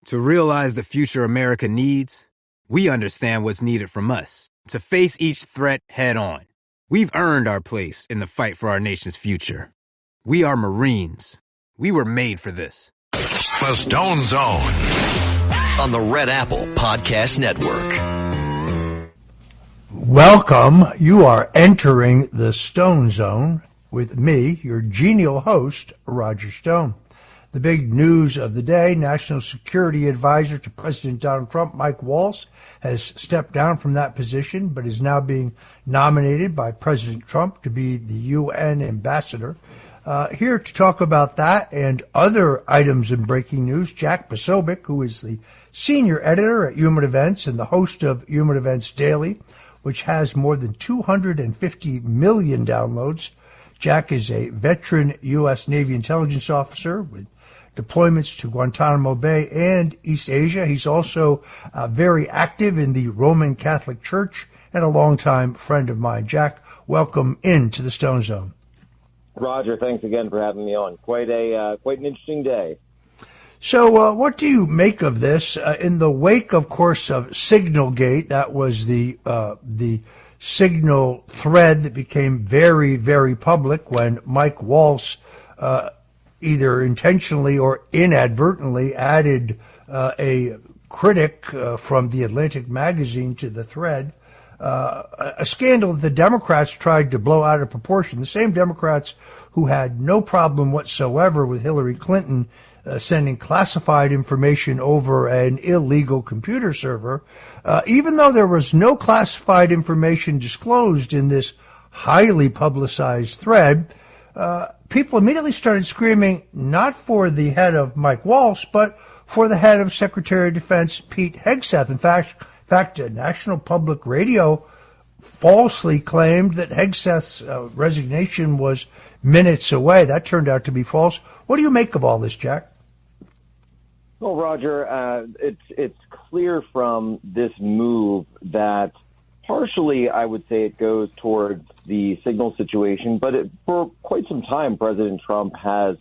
To realize the future America needs, we understand what's needed from us to face each threat head on. We've earned our place in the fight for our nation's future. We are Marines. We were made for this. The Stone Zone on the Red Apple Podcast Network. Welcome. You are entering the Stone Zone with me, your genial host, Roger Stone. The big news of the day, National Security Advisor to President Donald Trump, Mike Waltz, has stepped down from that position, but is now being nominated by President Trump to be the UN ambassador. Here to talk about that and other items in breaking news, Jack Posobiec, who is the senior editor at Human Events and the host of Human Events Daily, which has more than 250 million downloads. Jack is a veteran U.S. Navy intelligence officer with deployments to Guantanamo Bay and East Asia. He's also very active in the Roman Catholic Church and a longtime friend of mine. Jack, welcome into the Stone Zone. Roger, thanks again for having me on. Quite an interesting day. So what do you make of this? In the wake, of course, of Signalgate, that was the Signal thread that became very, very public when Mike Waltz either intentionally or inadvertently added a critic from the Atlantic magazine to the thread, a scandal that the Democrats tried to blow out of proportion. The same Democrats who had no problem whatsoever with Hillary Clinton sending classified information over an illegal computer server, even though there was no classified information disclosed in this highly publicized thread, people immediately started screaming not for the head of Mike Waltz, but for the head of Secretary of Defense Pete Hegseth. In fact, National Public Radio falsely claimed that Hegseth's resignation was minutes away. That turned out to be false. What do you make of all this, Jack? Well, Roger, it's clear from this move that partially, I would say it goes towards the Signal situation, but for quite some time, President Trump has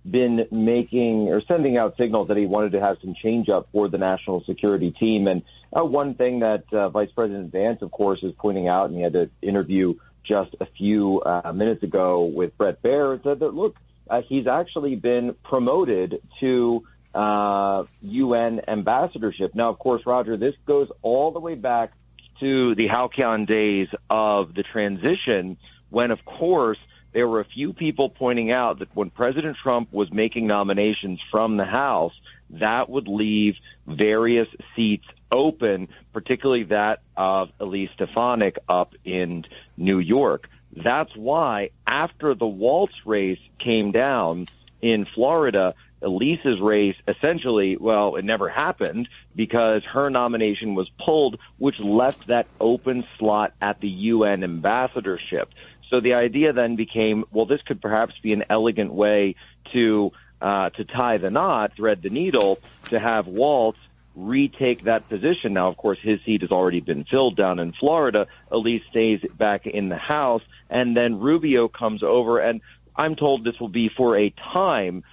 been making or sending out signals that he wanted to have some change up for the national security team. And one thing that Vice President Vance, of course, is pointing out, and he had an interview just a few minutes ago with Bret Baier, said that, look, he's actually been promoted to UN ambassadorship. Now, of course, Roger, this goes all the way back to the Halcyon days of the transition when, of course, there were a few people pointing out that when President Trump was making nominations from the House, that would leave various seats open, particularly that of Elise Stefanik up in New York. That's why after the Waltz race came down in Florida, Elise's race essentially, well, it never happened because her nomination was pulled, which left that open slot at the UN ambassadorship. So the idea then became, well, this could perhaps be an elegant way to tie the knot, thread the needle, to have Waltz retake that position. Now, of course, his seat has already been filled down in Florida. Elise stays back in the House, and then Rubio comes over, and I'm told this will be for a time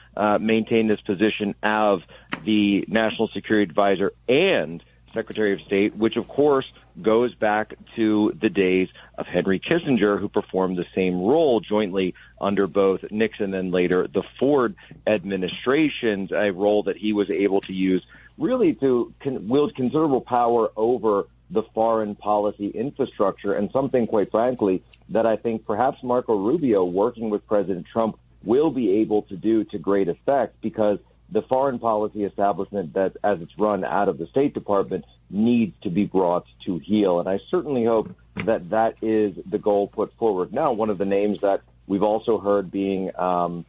maintain this position of the National Security Advisor and Secretary of State, which, of course, goes back to the days of Henry Kissinger, who performed the same role jointly under both Nixon and later the Ford administrations, a role that he was able to use really to wield considerable power over the foreign policy infrastructure, and something, quite frankly, that I think perhaps Marco Rubio, working with President Trump, will be able to do to great effect, because the foreign policy establishment that, as it's run out of the State Department, needs to be brought to heel. And I certainly hope that that is the goal put forward. Now, one of the names that we've also heard being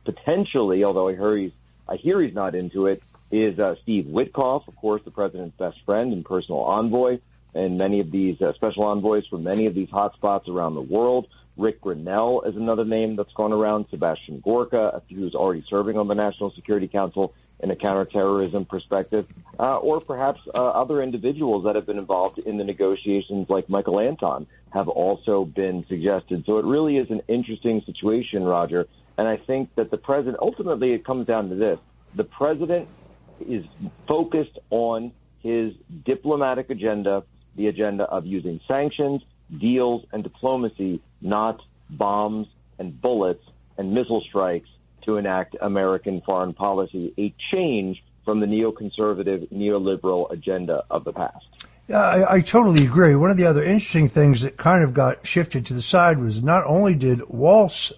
potentially, although I hear he's not into it, is Steve Witkoff, of course, the president's best friend and personal envoy, and many of these special envoys from many of these hotspots around the world. Rick Grinnell is another name that's gone around. Sebastian Gorka, who's already serving on the National Security Council in a counterterrorism perspective, or perhaps other individuals that have been involved in the negotiations, like Michael Anton, have also been suggested. So it really is an interesting situation, Roger. And I think that the president, ultimately it comes down to this. The president is focused on his diplomatic agenda, the agenda of using sanctions, deals, and diplomacy, not bombs and bullets and missile strikes to enact American foreign policy, a change from the neoconservative, neoliberal agenda of the past. Yeah, I totally agree. One of the other interesting things that kind of got shifted to the side was not only did Walz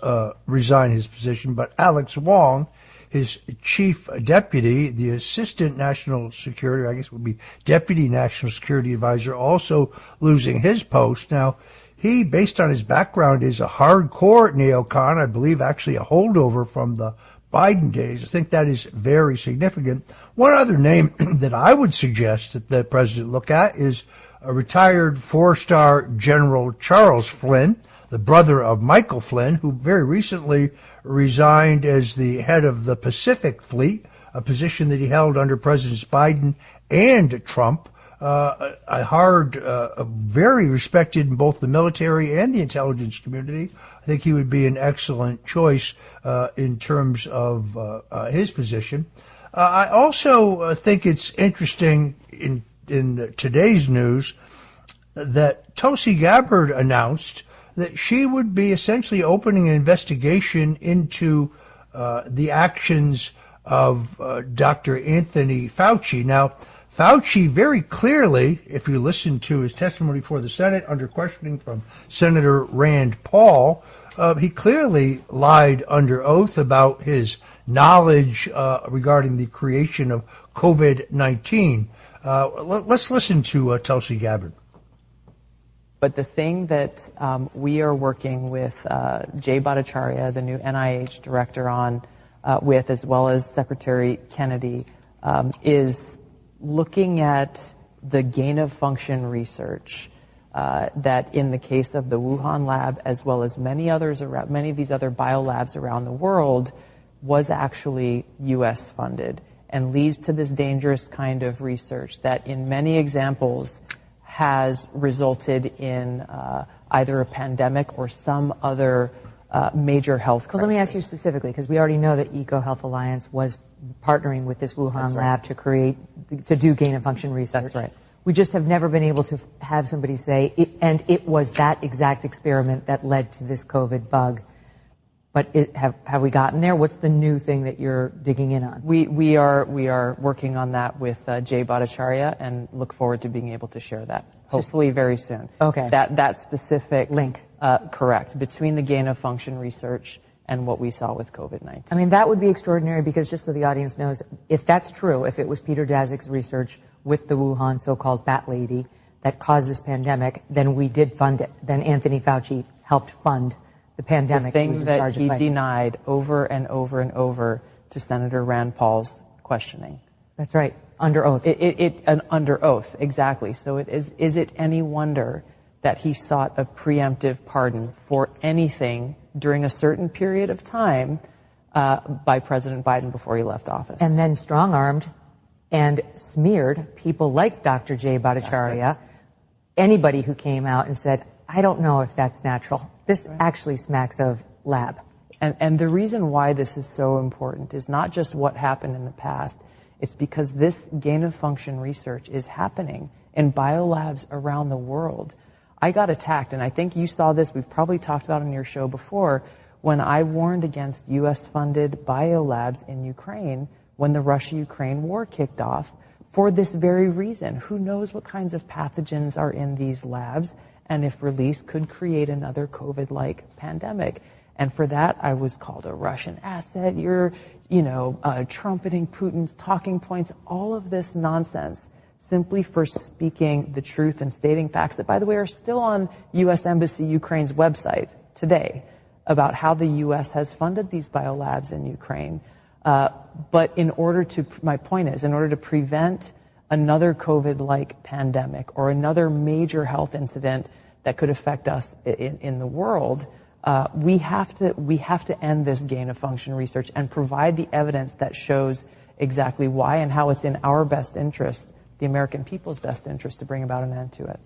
resign his position, but Alex Wong, his chief deputy, the assistant national security, I guess would be deputy national security advisor, also losing his post. Now, he, based on his background, is a hardcore neocon, I believe actually a holdover from the Biden days. I think that is very significant. One other name that I would suggest that the president look at is a retired four-star General Charles Flynn, the brother of Michael Flynn, who very recently resigned as the head of the Pacific Fleet, a position that he held under Presidents Biden and Trump. Very respected in both the military and the intelligence community. I think he would be an excellent choice in terms of his position. I also think it's interesting in today's news that Tulsi Gabbard announced that she would be essentially opening an investigation into the actions of Dr. Anthony Fauci. Now, Fauci very clearly, if you listen to his testimony before the Senate under questioning from Senator Rand Paul, he clearly lied under oath about his knowledge regarding the creation of COVID-19. Let's listen to Tulsi Gabbard. But the thing that we are working with Jay Bhattacharya, the new NIH director, on with, as well as Secretary Kennedy, is looking at the gain-of-function research that, in the case of the Wuhan lab, as well as many of these other biolabs around the world, was actually U.S. funded and leads to this dangerous kind of research that, in many examples, has resulted in either a pandemic or some other major health crisis. Well, let me ask you specifically, because we already know that EcoHealth Alliance was partnering with this Wuhan lab to do gain-of-function research. That's right. We just have never been able to have somebody say, it was that exact experiment that led to this COVID bug. But have we gotten there? What's the new thing that you're digging in on? We are working on that with Jay Bhattacharya and look forward to being able to share that, hopefully very soon. Okay. That specific link. Correct, between the gain-of-function research and what we saw with COVID-19. I mean, that would be extraordinary because, just so the audience knows, if that's true, if it was Peter Daszak's research with the Wuhan so-called bat lady that caused this pandemic, then we did fund it. Then Anthony Fauci helped fund the pandemic. The thing that he denied over and over and over to Senator Rand Paul's questioning. That's right, under oath. Under oath, exactly. So is it any wonder that he sought a preemptive pardon for anything during a certain period of time by President Biden before he left office? And then strong-armed and smeared people like Dr. Jay Bhattacharya, anybody who came out and said, I don't know if that's natural. This actually smacks of lab. And the reason why this is so important is not just what happened in the past. It's because this gain-of-function research is happening in biolabs around the world. I got attacked, and I think you saw this. We've probably talked about it on your show before, when I warned against U.S.-funded biolabs in Ukraine when the Russia-Ukraine war kicked off for this very reason. Who knows what kinds of pathogens are in these labs, and if released, could create another COVID-like pandemic. And for that, I was called a Russian asset. You're, trumpeting Putin's talking points, all of this nonsense, simply for speaking the truth and stating facts that, by the way, are still on U.S. Embassy Ukraine's website today about how the U.S. has funded these biolabs in Ukraine. But my point is, in order to prevent another COVID-like pandemic or another major health incident that could affect us in the world, we have to end this gain-of-function research and provide the evidence that shows exactly why and how it's in our best interest, the American people's best interest, to bring about an end to it.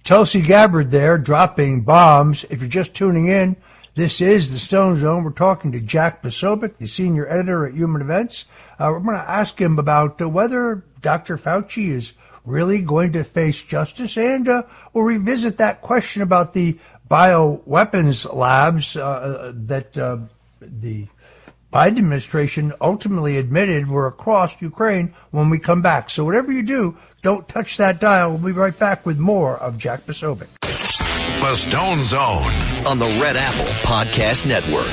Tulsi Gabbard there dropping bombs. If you're just tuning in, This is the Stone Zone. We're talking to Jack Posobiec, the senior editor at Human Events. We're going to ask him about whether Dr. Fauci is really going to face justice, and we'll revisit that question about the bioweapons labs that the Biden administration ultimately admitted were across Ukraine when we come back. So whatever you do, don't touch that dial. We'll be right back with more of Jack Posobiec. The Stone Zone on the Red Apple Podcast Network.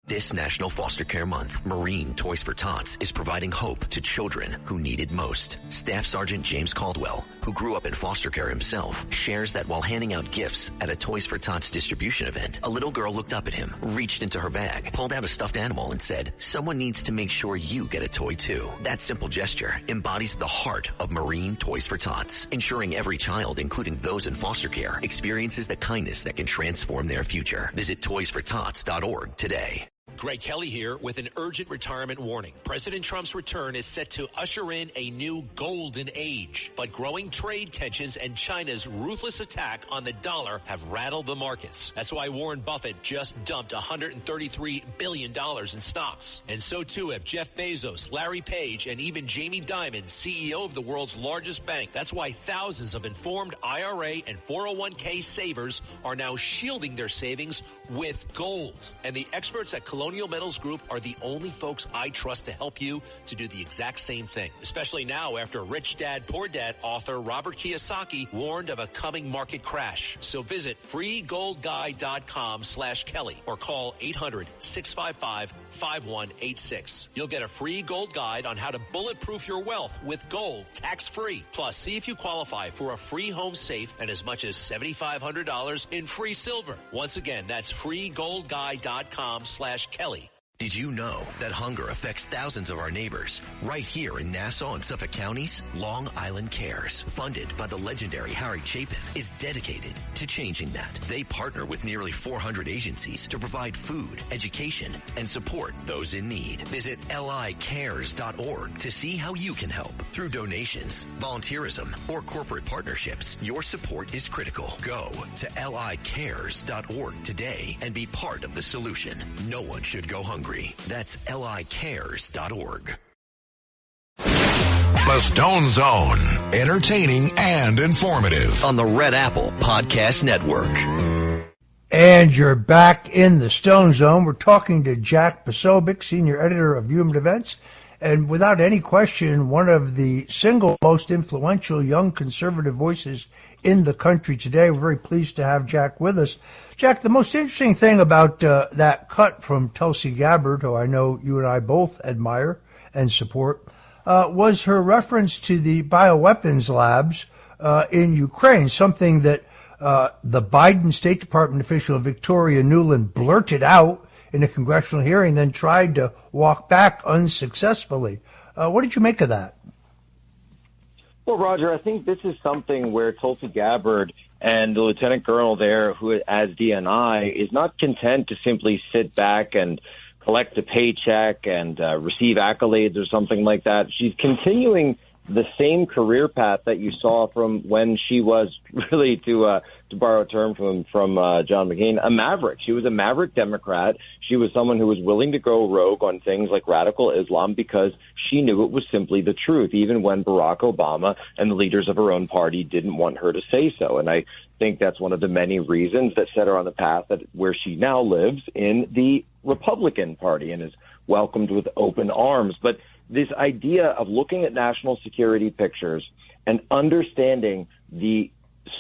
This National Foster Care Month, Marine Toys for Tots is providing hope to children who need it most. Staff Sergeant James Caldwell, who grew up in foster care himself, shares that while handing out gifts at a Toys for Tots distribution event, a little girl looked up at him, reached into her bag, pulled out a stuffed animal and said, "Someone needs to make sure you get a toy too." That simple gesture embodies the heart of Marine Toys for Tots, ensuring every child, including those in foster care, experiences the kindness that can transform their future. Visit toysfortots.org today. Greg Kelly here with an urgent retirement warning. President Trump's return is set to usher in a new golden age. But growing trade tensions and China's ruthless attack on the dollar have rattled the markets. That's why Warren Buffett just dumped $133 billion in stocks. And so too have Jeff Bezos, Larry Page, and even Jamie Dimon, CEO of the world's largest bank. That's why thousands of informed IRA and 401k savers are now shielding their savings with gold. And the experts at Colonial Metals Group are the only folks I trust to help you to do the exact same thing, especially now after Rich Dad Poor Dad author Robert Kiyosaki warned of a coming market crash. So visit freegoldguide.com/Kelly or call 800-655-5186. You'll get a free gold guide on how to bulletproof your wealth with gold tax-free. Plus, see if you qualify for a free home safe and as much as $7,500 in free silver. Once again, that's freegoldguide.com/Kelly. Did you know that hunger affects thousands of our neighbors? Right here in Nassau and Suffolk counties, Long Island Cares, funded by the legendary Harry Chapin, is dedicated to changing that. They partner with nearly 400 agencies to provide food, education, and support those in need. Visit licares.org to see how you can help. Through donations, volunteerism, or corporate partnerships, your support is critical. Go to licares.org today and be part of the solution. No one should go hungry. That's licares.org. The Stone Zone, entertaining and informative On the Red Apple Podcast Network. And you're back in the Stone Zone. We're talking to Jack Posobiec, senior editor of Human Events, and without any question, one of the single most influential young conservative voices in the country today. We're very pleased to have Jack with us. Jack, the most interesting thing about that cut from Tulsi Gabbard, who I know you and I both admire and support, was her reference to the bioweapons labs in Ukraine, something that the Biden State Department official Victoria Nuland blurted out in a congressional hearing, then tried to walk back unsuccessfly. What did you make of that? Well, Roger, I think this is something where Tulsi Gabbard and the lieutenant colonel there, who as DNI, is not content to simply sit back and collect a paycheck and receive accolades or something like that. She's continuing the same career path that you saw from when she was really, to borrow a term from John McCain, a maverick. She was a maverick Democrat. She was someone who was willing to go rogue on things like radical Islam because she knew it was simply the truth, even when Barack Obama and the leaders of her own party didn't want her to say so. And I think that's one of the many reasons that set her on the path that where she now lives in the Republican Party and is welcomed with open arms. But this idea of looking at national security pictures and understanding the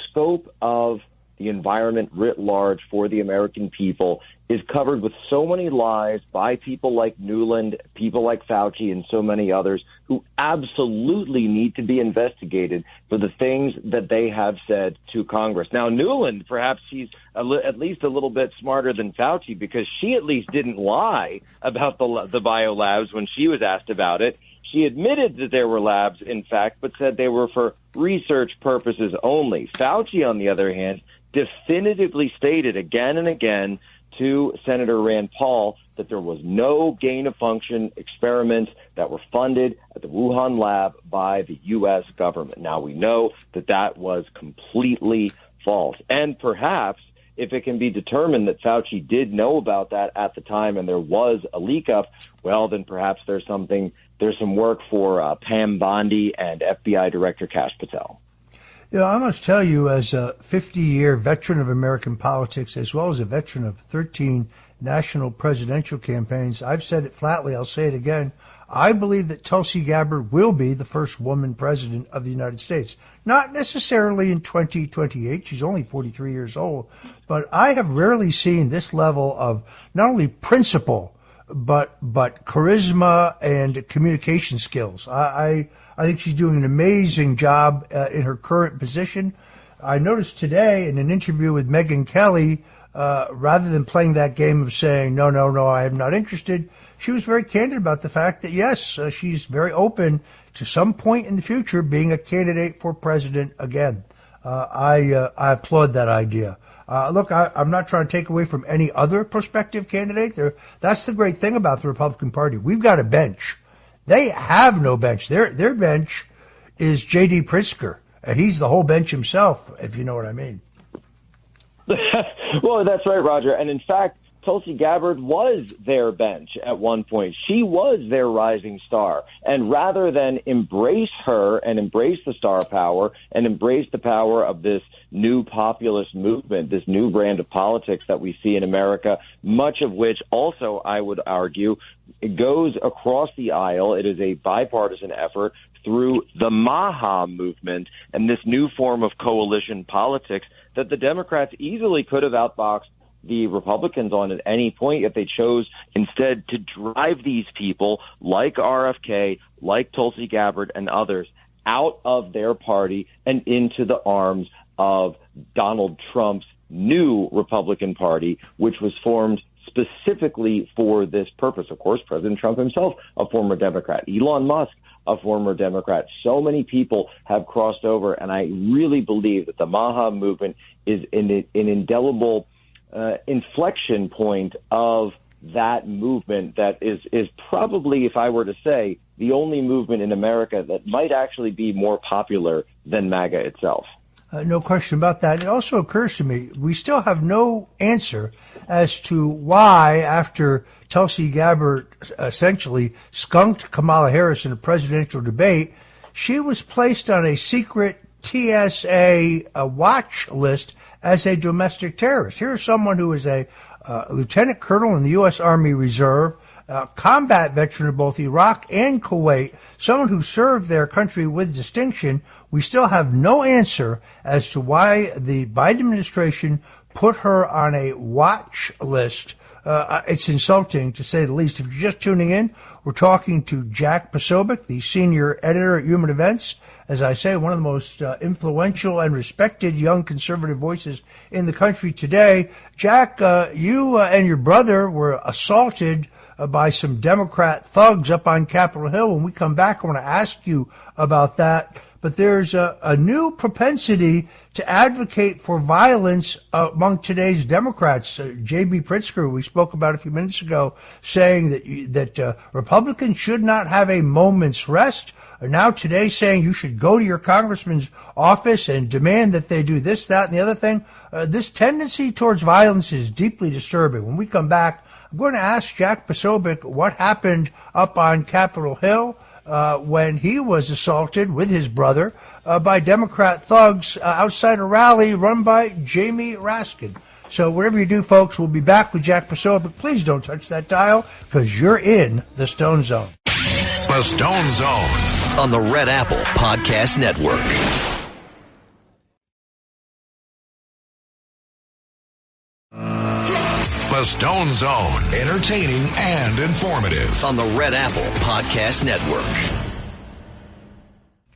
scope of the environment writ large for the American people is covered with so many lies by people like Nuland, people like Fauci, and so many others who absolutely need to be investigated for the things that they have said to Congress. Now, Nuland, perhaps she's at least a little bit smarter than Fauci because she at least didn't lie about the biolabs when she was asked about it. She admitted that there were labs, in fact, but said they were for research purposes only. Fauci, on the other hand, definitively stated again and again to Senator Rand Paul that there was no gain-of-function experiments that were funded at the Wuhan lab by the U.S. government. Now, we know that that was completely false. And perhaps if it can be determined that Fauci did know about that at the time and there was a leak up, well, then perhaps there's some work for Pam Bondi and FBI Director Kash Patel. I must tell you, as a 50-year veteran of American politics, as well as a veteran of 13 national presidential campaigns, I've said it flatly, I'll say it again, I believe that Tulsi Gabbard will be the first woman president of the United States. Not necessarily in 2028, she's only 43 years old, but I have rarely seen this level of not only principle, but charisma and communication skills. I think she's doing an amazing job in her current position. I noticed today in an interview with Megyn Kelly, rather than playing that game of saying, no, I am not interested, she was very candid about the fact that, yes, she's very open to some point in the future being a candidate for president again. I applaud that idea. Look, I'm not trying to take away from any other prospective candidate. That's the great thing about the Republican Party. We've got a bench. They have no bench. Their bench is J.D. Pritzker. He's the whole bench himself, if you know what I mean. Well, that's right, Roger. And in fact, Tulsi Gabbard was their bench at one point. She was their rising star. And rather than embrace her and embrace the star power and embrace the power of this new populist movement, this new brand of politics that we see in America, much of which also, I would argue, it goes across the aisle. It is a bipartisan effort through the MAHA movement and this new form of coalition politics that the Democrats easily could have outboxed the Republicans on at any point if they chose instead to drive these people like RFK, like Tulsi Gabbard and others out of their party and into the arms of Donald Trump's new Republican Party, which was formed specifically for this purpose. Of course, President Trump himself, a former Democrat, Elon Musk, a former Democrat. So many people have crossed over, and I really believe that the MAHA movement is an indelible inflection point of that movement that is probably, if I were to say, the only movement in America that might actually be more popular than MAGA itself. No question about that. It also occurs to me, we still have no answer as to why, after Tulsi Gabbard essentially skunked Kamala Harris in a presidential debate, she was placed on a secret TSA watch list as a domestic terrorist. Here's someone who is a lieutenant colonel in the U.S. Army Reserve, combat veteran of both Iraq and Kuwait, someone who served their country with distinction. We still have no answer as to why the Biden administration put her on a watch list. It's insulting, to say the least. If you're just tuning in, we're talking to Jack Posobiec, the senior editor at Human Events. As I say, one of the most influential and respected young conservative voices in the country today. Jack, you and your brother were assaulted by some Democrat thugs up on Capitol Hill. When we come back, I want to ask you about that. But there's a new propensity to advocate for violence among today's Democrats. J.B. Pritzker, who we spoke about a few minutes ago, saying that Republicans should not have a moment's rest. Now today saying you should go to your congressman's office and demand that they do this, that, and the other thing. This tendency towards violence is deeply disturbing. When we come back, I'm going to ask Jack Posobiec what happened up on Capitol Hill when he was assaulted with his brother by Democrat thugs outside a rally run by Jamie Raskin. So whatever you do, folks, we'll be back with Jack Posobiec. Please don't touch that dial, because you're in the Stone Zone. The Stone Zone on the Red Apple Podcast Network. The Stone Zone, entertaining and informative. On the Red Apple Podcast Network.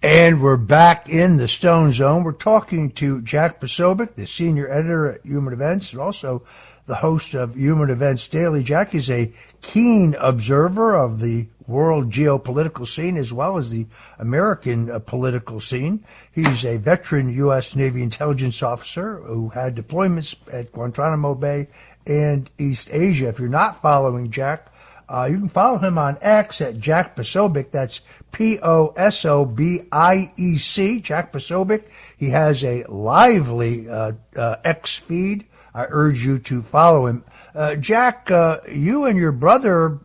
And we're back in the Stone Zone. We're talking to Jack Posobiec, the senior editor at Human Events, and also the host of Human Events Daily. Jack is a keen observer of the world geopolitical scene as well as the American political scene. He's a veteran U.S. Navy intelligence officer who had deployments at Guantanamo Bay and East Asia. If you're not following Jack, you can follow him on X at Jack Posobiec. That's Posobiec, Jack Posobiec. He has a lively X feed I urge you to follow him. Jack, you and your brother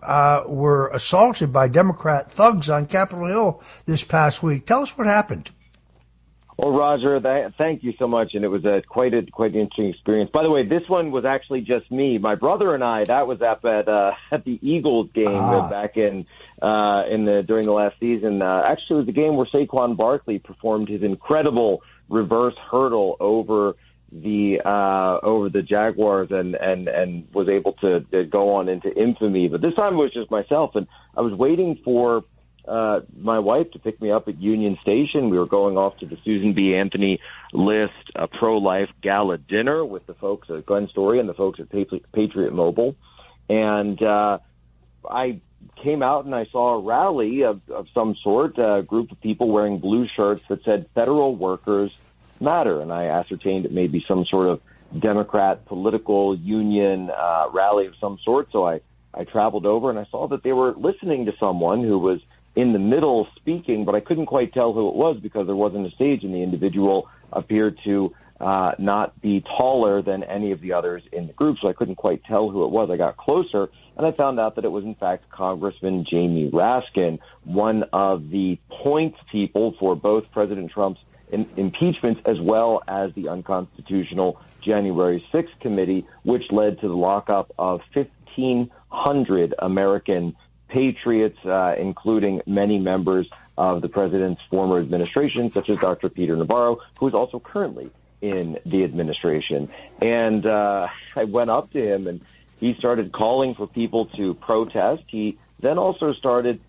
were assaulted by Democrat thugs on Capitol Hill this past week. Tell us what happened. Well, Roger, thank you so much, and it was quite an interesting experience. By the way, this one was actually just me. My brother and I, that was at the Eagles game back during the last season. Actually, it was the game where Saquon Barkley performed his incredible reverse hurdle over the Jaguars and was able to go on into infamy. But this time it was just myself, and I was waiting for my wife to pick me up at Union Station. We were going off to the Susan B. Anthony List pro-life gala dinner with the folks at Glenn Story and the folks at Patriot Mobile. And I came out and I saw a rally of some sort, a group of people wearing blue shirts that said Federal Workers Matter. And I ascertained it may be some sort of Democrat political union rally of some sort. So I traveled over and I saw that they were listening to someone who was in the middle speaking, but I couldn't quite tell who it was because there wasn't a stage, and the individual appeared to not be taller than any of the others in the group, so I couldn't quite tell who it was. I got closer, and I found out that it was, in fact, Congressman Jamie Raskin, one of the point people for both President Trump's impeachments as well as the unconstitutional January 6th committee, which led to the lockup of 1,500 American patriots, including many members of the president's former administration, such as Dr. Peter Navarro, who is also currently in the administration. And I went up to him, and he started calling for people to protest. He then also started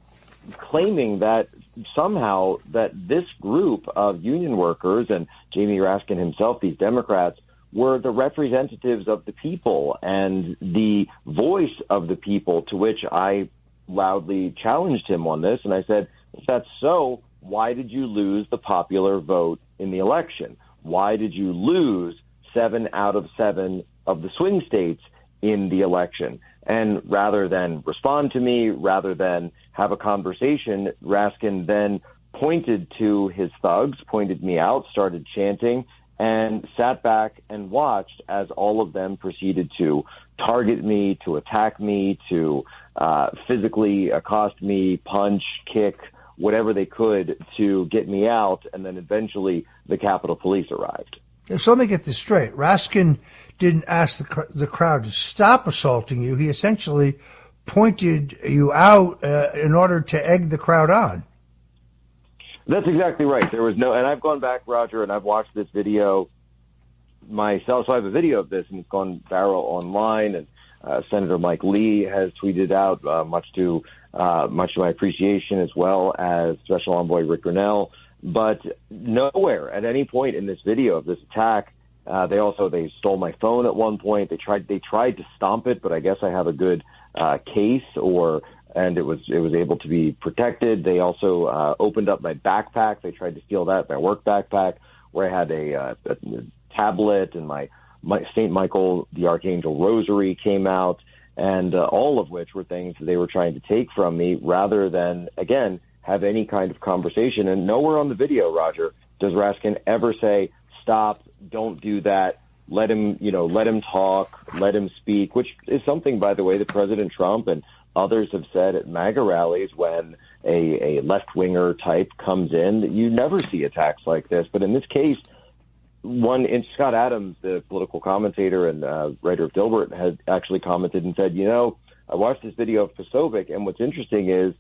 claiming that somehow that this group of union workers and Jamie Raskin himself, these Democrats, were the representatives of the people and the voice of the people, to which I loudly challenged him on this. And I said, if that's so, why did you lose the popular vote in the election? Why did you lose 7 out of 7 of the swing states in the election? And rather than respond to me, rather than have a conversation, Raskin then pointed to his thugs, pointed me out, started chanting, and sat back and watched as all of them proceeded to target me, to attack me, to physically accost me, punch, kick, whatever they could to get me out. And then eventually the Capitol Police arrived. So let me get this straight. Raskin didn't ask the crowd to stop assaulting you. He essentially pointed you out in order to egg the crowd on. That's exactly right. There was no, and I've gone back, Roger, and I've watched this video myself. So I have a video of this, and it's gone viral online. And Senator Mike Lee has tweeted out, much to my appreciation, as well as Special Envoy Rick Grinnell. But nowhere at any point in this video of this attack, they stole my phone at one point. They tried to stomp it, but I guess I have a good case, and it was able to be protected. They also opened up my backpack. They tried to steal that, my work backpack, where I had a tablet, and my St. Michael the Archangel Rosary came out, and all of which were things that they were trying to take from me, rather than, again, have any kind of conversation. And nowhere on the video, Roger, does Raskin ever say, stop, don't do that, let him talk, let him speak, which is something, by the way, that President Trump and others have said at MAGA rallies when a left-winger type comes in, that you never see attacks like this. But in this case, Scott Adams, the political commentator and writer of Dilbert, had actually commented and said, I watched this video of Posobiec, and what's interesting is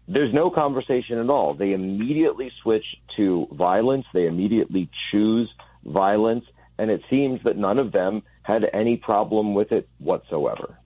there's no conversation at all. They immediately switch to violence. They immediately choose violence. And it seems that none of them had any problem with it whatsoever.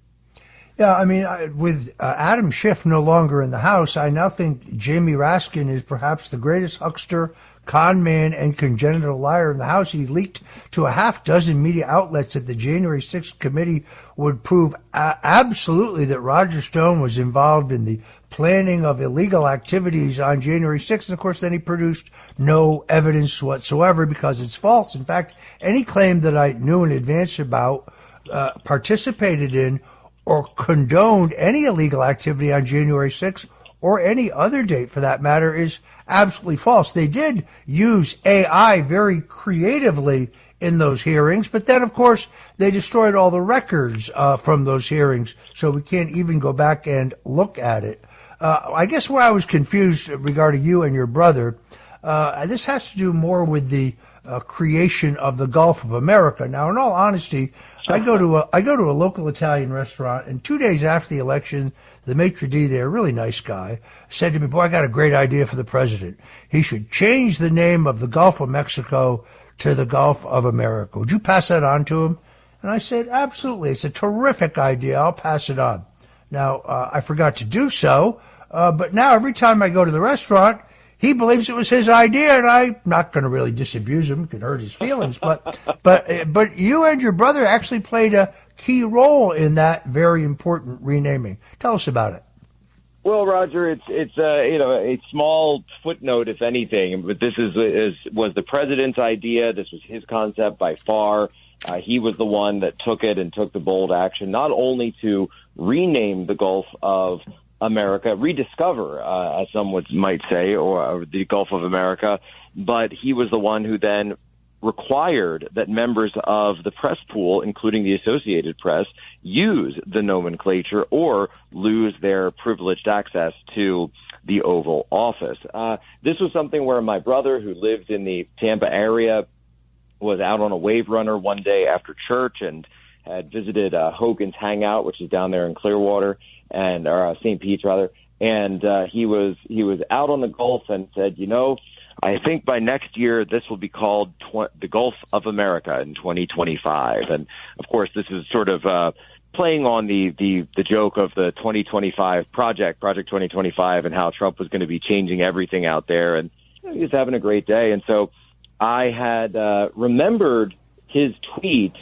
Yeah, I mean, with Adam Schiff no longer in the House, I now think Jamie Raskin is perhaps the greatest huckster, con man, and congenital liar in the House. He leaked to a half dozen media outlets that the January 6th committee would prove absolutely that Roger Stone was involved in the planning of illegal activities on January 6th. And, of course, then he produced no evidence whatsoever because it's false. In fact, any claim that I knew in advance about, participated in, or condoned any illegal activity on January 6th or any other date for that matter is absolutely false. They did use AI very creatively in those hearings. But then, of course, they destroyed all the records from those hearings, so we can't even go back and look at it. I guess where I was confused regarding you and your brother, this has to do more with the creation of the Gulf of America. Now, in all honesty, I go to a local Italian restaurant, and 2 days after the election, the maitre d' there, a really nice guy, said to me, "Boy, I got a great idea for the president. He should change the name of the Gulf of Mexico to the Gulf of America. Would you pass that on to him?" And I said, "Absolutely. It's a terrific idea. I'll pass it on." Now, I forgot to do so, but now every time I go to the restaurant, he believes it was his idea, and I'm not going to really disabuse him. It could hurt his feelings. But you and your brother actually played a key role in that very important renaming. Tell us about it. Well, Roger, it's a small footnote, if anything. But this was the president's idea. This was his concept by far. He was the one that took it and took the bold action, not only to rename the Gulf of America, rediscover, as some might say, or the Gulf of America, but he was the one who then required that members of the press pool, including the Associated Press, use the nomenclature or lose their privileged access to the Oval Office. This was something where my brother, who lived in the Tampa area, was out on a wave runner one day after church and had visited Hogan's Hangout, which is down there in Clearwater, or St. Pete's rather, and he was out on the Gulf and said, I think by next year this will be called the Gulf of America in 2025. And of course, this is sort of playing on the joke of the 2025 Project 2025, and how Trump was going to be changing everything out there. And he was having a great day. And so I had remembered his tweet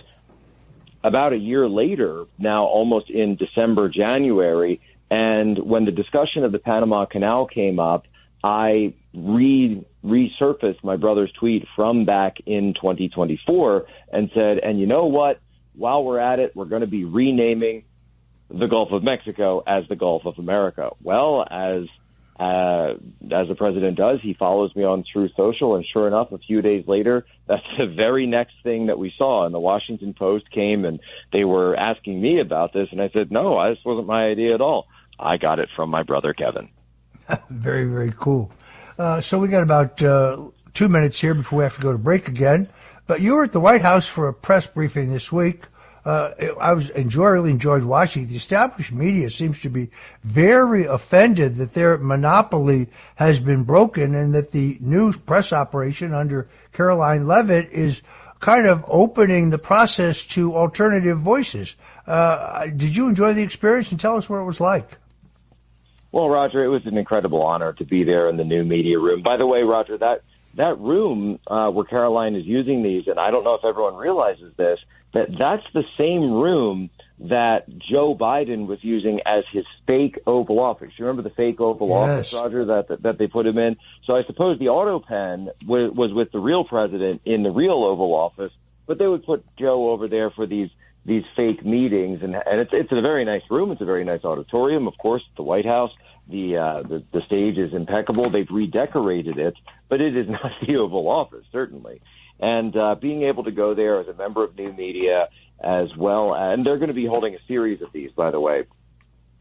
about a year later, now almost in December, January, and when the discussion of the Panama Canal came up, I resurfaced my brother's tweet from back in 2024 and said, and you know what? While we're at it, we're going to be renaming the Gulf of Mexico as the Gulf of America. Well, as the president does, he follows me on Truth Social, and sure enough, a few days later, that's the very next thing that we saw. And the Washington Post came, and they were asking me about this, and I said, no, this wasn't my idea at all. I got it from my brother, Kevin. Very, very cool. So we got about 2 minutes here before we have to go to break again. But you were at the White House for a press briefing this week. I really enjoyed watching. The established media seems to be very offended that their monopoly has been broken, and that the new press operation under Caroline Leavitt is kind of opening the process to alternative voices. Did you enjoy the experience, and tell us what it was like? Well, Roger, it was an incredible honor to be there in the new media room. By the way, Roger, that room where Caroline is using these, and I don't know if everyone realizes this, that's the same room that Joe Biden was using as his fake Oval Office. You remember the fake Oval Office, Roger, that they put him in? So I suppose the auto pen was with the real president in the real Oval Office, but they would put Joe over there for these fake meetings, and it's a very nice room. It's a very nice auditorium, of course, the White House. The stage is impeccable. They've redecorated it, but it is not the Oval Office, certainly. And being able to go there as a member of new media as well, and they're going to be holding a series of these, by the way,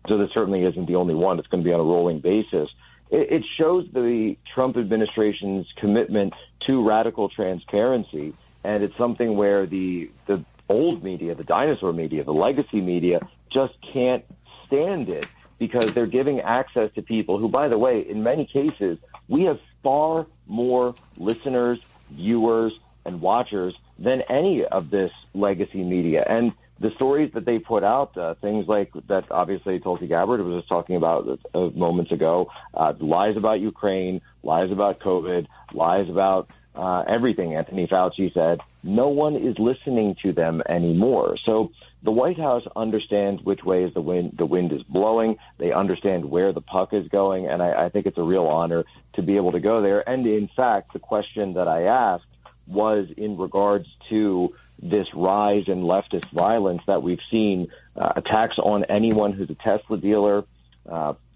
so this certainly isn't the only one. It's going to be on a rolling basis. It shows the Trump administration's commitment to radical transparency, and it's something where the old media, the dinosaur media, the legacy media, just can't stand it, because they're giving access to people who, by the way, in many cases, we have far more listeners, viewers, and watchers than any of this legacy media. And the stories that they put out, things like that, obviously Tulsi Gabbard was just talking about moments ago, lies about Ukraine, lies about COVID, lies about everything Anthony Fauci said, no one is listening to them anymore. So the White House understands which way is the wind is blowing. They understand where the puck is going, and I think it's a real honor to be able to go there. And in fact, the question that I asked was in regards to this rise in leftist violence that we've seen, attacks on anyone who's a Tesla dealer,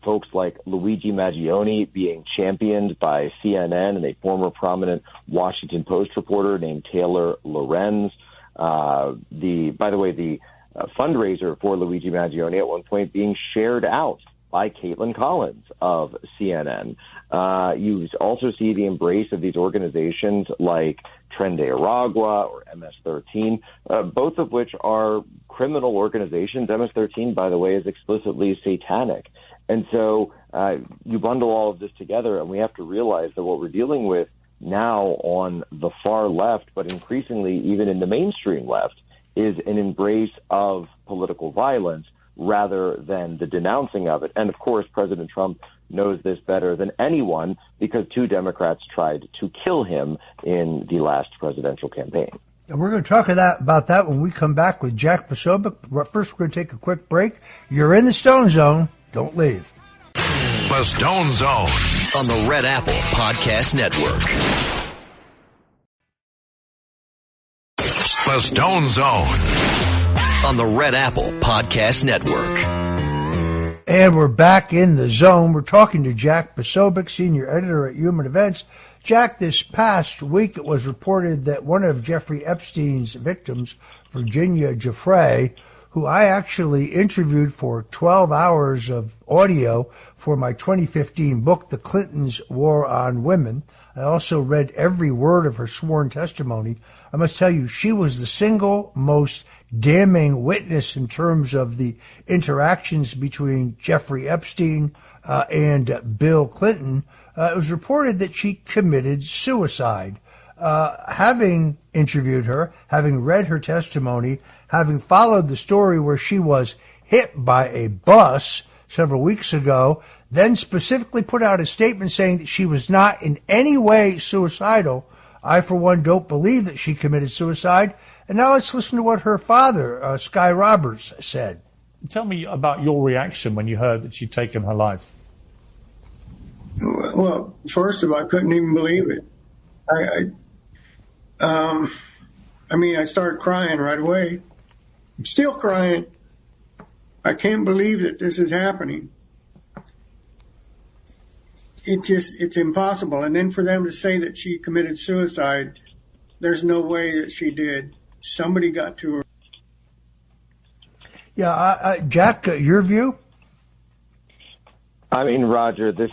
folks like Luigi Maggioni being championed by CNN and a former prominent Washington Post reporter named Taylor Lorenz. By the way, the fundraiser for Luigi Maggioni at one point being shared out by Caitlin Collins of CNN. You also see the embrace of these organizations like Tren de Aragua or MS-13, both of which are criminal organizations. MS-13, by the way, is explicitly satanic. And so you bundle all of this together, and we have to realize that what we're dealing with now on the far left, but increasingly even in the mainstream left, is an embrace of political violence rather than the denouncing of it. And, of course, President Trump knows this better than anyone because 2 Democrats tried to kill him in the last presidential campaign. And we're going to talk about that when we come back with Jack Posobiec. But first, we're going to take a quick break. You're in the Stone Zone. Don't leave. The Stone Zone on the Red Apple Podcast Network. The Stone Zone on the Red Apple Podcast Network. And we're back in the zone. We're talking to Jack Posobiec, senior editor at Human Events. Jack, this past week it was reported that one of Jeffrey Epstein's victims, Virginia Giuffre, who I actually interviewed for 12 hours of audio for my 2015 book, The Clintons' War on Women. I also read every word of her sworn testimony. I must tell you, she was the single most damning witness in terms of the interactions between Jeffrey Epstein and Bill Clinton. It was reported that she committed suicide. Having interviewed her, having read her testimony, having followed the story where she was hit by a bus several weeks ago, then specifically put out a statement saying that she was not in any way suicidal. I, for one, don't believe that she committed suicide. And now let's listen to what her father, Sky Roberts, said. Tell me about your reaction when you heard that she'd taken her life. Well, first of all, I couldn't even believe it. I started crying right away. I'm still crying. I can't believe that this is happening. It's impossible. And then for them to say that she committed suicide, there's no way that she did. Somebody got to her. Yeah, Jack, your view? I mean, Roger, this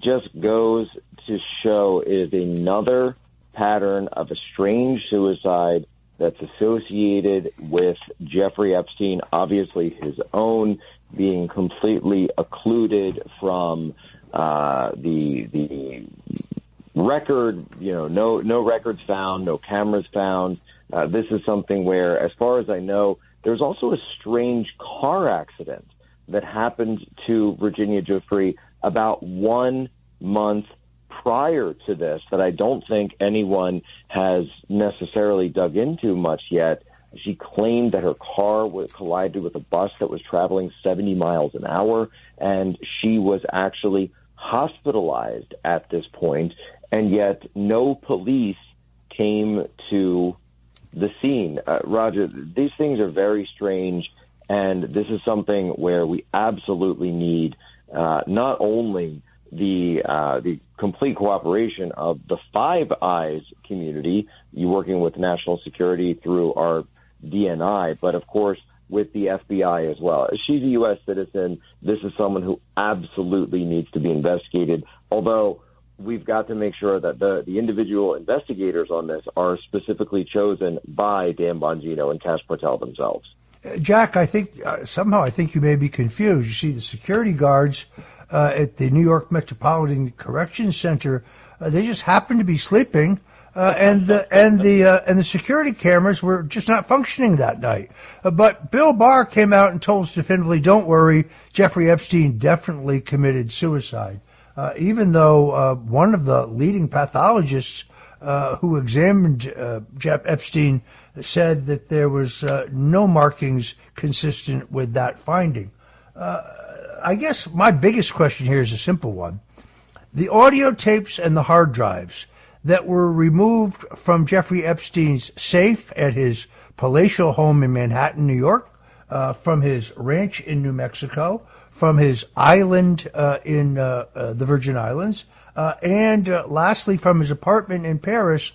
just goes to show is another pattern of a strange suicide that's associated with Jeffrey Epstein, obviously his own, being completely occluded from the record, no records found, no cameras found. This is something where, as far as I know, there's also a strange car accident that happened to Virginia Giuffre about 1 month prior to this that I don't think anyone has necessarily dug into much yet. She claimed that her car collided with a bus that was traveling 70 miles an hour, and she was actually hospitalized at this point, and yet no police came to the scene. Roger, these things are very strange, and this is something where we absolutely need not only the complete cooperation of the Five Eyes community, you working with national security through our DNI, but of course with the FBI as well. She's a U.S. citizen. This is someone who absolutely needs to be investigated, although we've got to make sure that the individual investigators on this are specifically chosen by Dan Bongino and Cash Patel themselves. Jack, I think somehow you may be confused. You see, the security guards at the New York Metropolitan Corrections Center, they just happened to be sleeping, and the security cameras were just not functioning that night. But Bill Barr came out and told us definitively, "Don't worry, Jeffrey Epstein definitely committed suicide." Even though one of the leading pathologists who examined Jeff Epstein said that there was no markings consistent with that finding. I guess my biggest question here is a simple one. The audio tapes and the hard drives that were removed from Jeffrey Epstein's safe at his palatial home in Manhattan, New York, from his ranch in New Mexico, from his island in the Virgin Islands, and lastly from his apartment in Paris.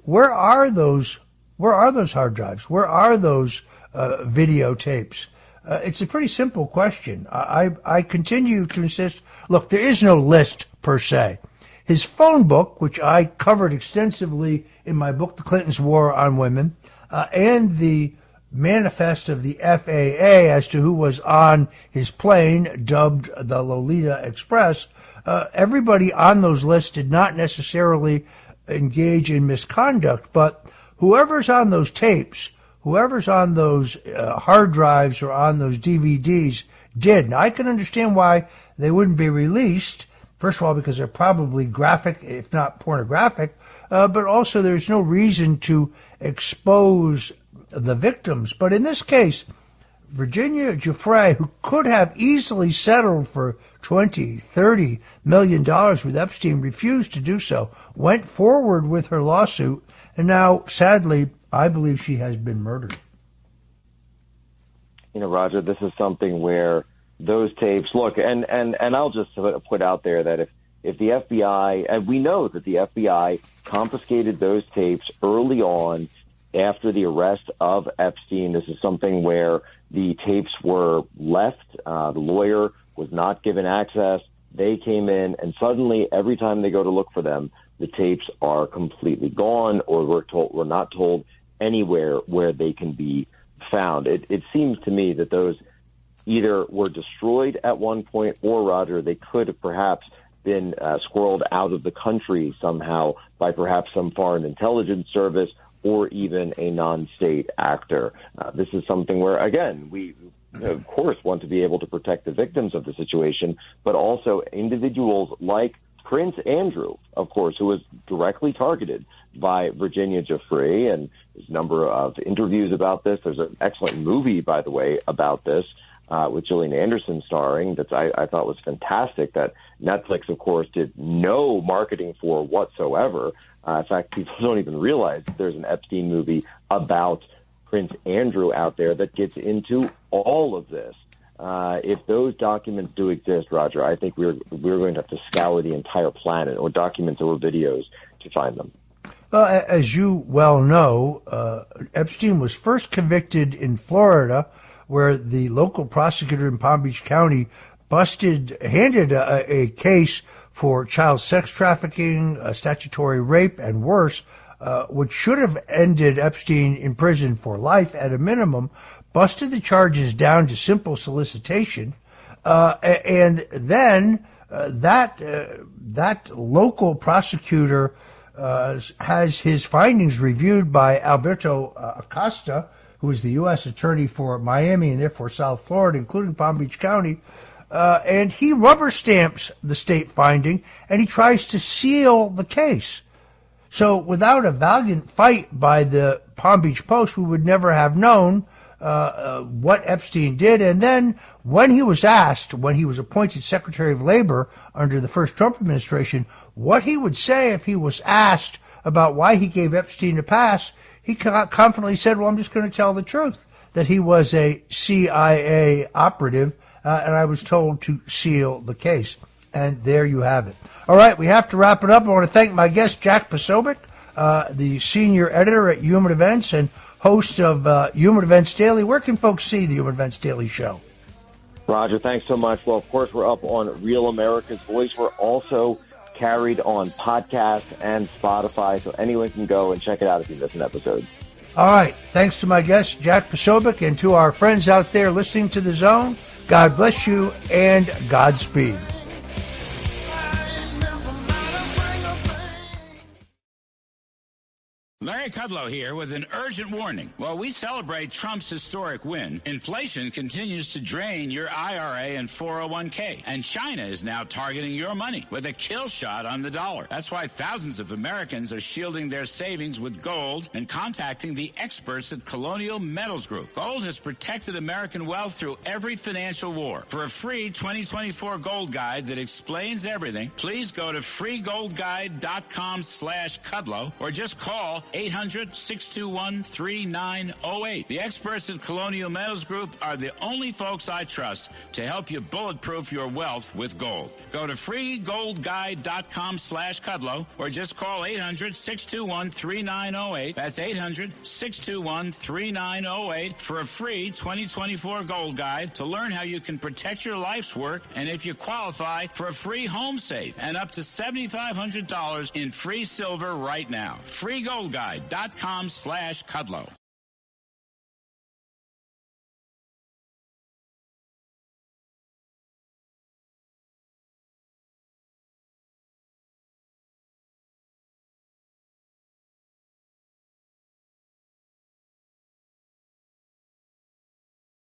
Where are those hard drives? Where are those videotapes? It's a pretty simple question. I continue to insist. Look, there is no list per se. His phone book, which I covered extensively in my book, The Clintons' War on Women, and the manifest of the FAA as to who was on his plane, dubbed the Lolita Express, everybody on those lists did not necessarily engage in misconduct, but whoever's on those tapes, whoever's on those hard drives or on those DVDs did. Now, I can understand why they wouldn't be released. First of all, because they're probably graphic, if not pornographic, but also there's no reason to expose the victims. But in this case, Virginia Giuffre, who could have easily settled for $20, $30 million with Epstein, refused to do so, went forward with her lawsuit, and now, sadly, I believe she has been murdered. You know, Roger, this is something where those tapes, look, and I'll just put out there that if the FBI, and we know that the FBI confiscated those tapes early on after the arrest of Epstein. This is something where the tapes were left. The lawyer was not given access. They came in, and suddenly every time they go to look for them, the tapes are completely gone, or we're not told anywhere where they can be found. It seems to me that those either were destroyed at one point, or, Roger, they could have perhaps been squirreled out of the country somehow by perhaps some foreign intelligence service or even a non-state actor. This is something where, again, we, of course, want to be able to protect the victims of the situation, but also individuals like Prince Andrew, of course, who was directly targeted by Virginia Giuffre, and there's a number of interviews about this. There's an excellent movie, by the way, about this, with Gillian Anderson starring, that I thought was fantastic, that Netflix, of course, did no marketing for whatsoever. In fact, people don't even realize there's an Epstein movie about Prince Andrew out there that gets into all of this. If those documents do exist, Roger, I think we're going to have to scour the entire planet, or documents or videos, to find them. Well, as you well know, Epstein was first convicted in Florida, where the local prosecutor in Palm Beach County handed a case for child sex trafficking, statutory rape, and worse, which should have ended Epstein in prison for life at a minimum, busted the charges down to simple solicitation, and then that local prosecutor has his findings reviewed by Alberto Acosta, who is the U.S. attorney for Miami and therefore South Florida, including Palm Beach County, and he rubber stamps the state finding, and he tries to seal the case. So without a valiant fight by the Palm Beach Post, we would never have known what Epstein did. And then when he was asked, when he was appointed Secretary of Labor under the first Trump administration, what he would say if he was asked about why he gave Epstein a pass, he confidently said, well, I'm just going to tell the truth, that he was a CIA operative, and I was told to seal the case. And there you have it. All right, we have to wrap it up. I want to thank my guest, Jack Posobiec, the senior editor at Human Events and host of Human Events Daily. Where can folks see the Human Events Daily show? Roger, thanks so much. Well, of course, we're up on Real America's Voice. We're also carried on podcast and Spotify, so anyone can go and check it out if you miss an episode. All right. Thanks to my guest, Jack Posobiec, and to our friends out there listening to The Zone. God bless you and Godspeed. Larry Kudlow here with an urgent warning. While we celebrate Trump's historic win, inflation continues to drain your IRA and 401k. And China is now targeting your money with a kill shot on the dollar. That's why thousands of Americans are shielding their savings with gold and contacting the experts at Colonial Metals Group. Gold has protected American wealth through every financial war. For a free 2024 gold guide that explains everything, please go to freegoldguide.com/Kudlow or just call 800-621-3908. The experts at Colonial Metals Group are the only folks I trust to help you bulletproof your wealth with gold. Go to freegoldguide.com/Kudlow or just call 800-621-3908. That's 800-621-3908 for a free 2024 gold guide to learn how you can protect your life's work and if you qualify for a free home safe and up to $7,500 in free silver right now. freegoldguide.com/Kudlow.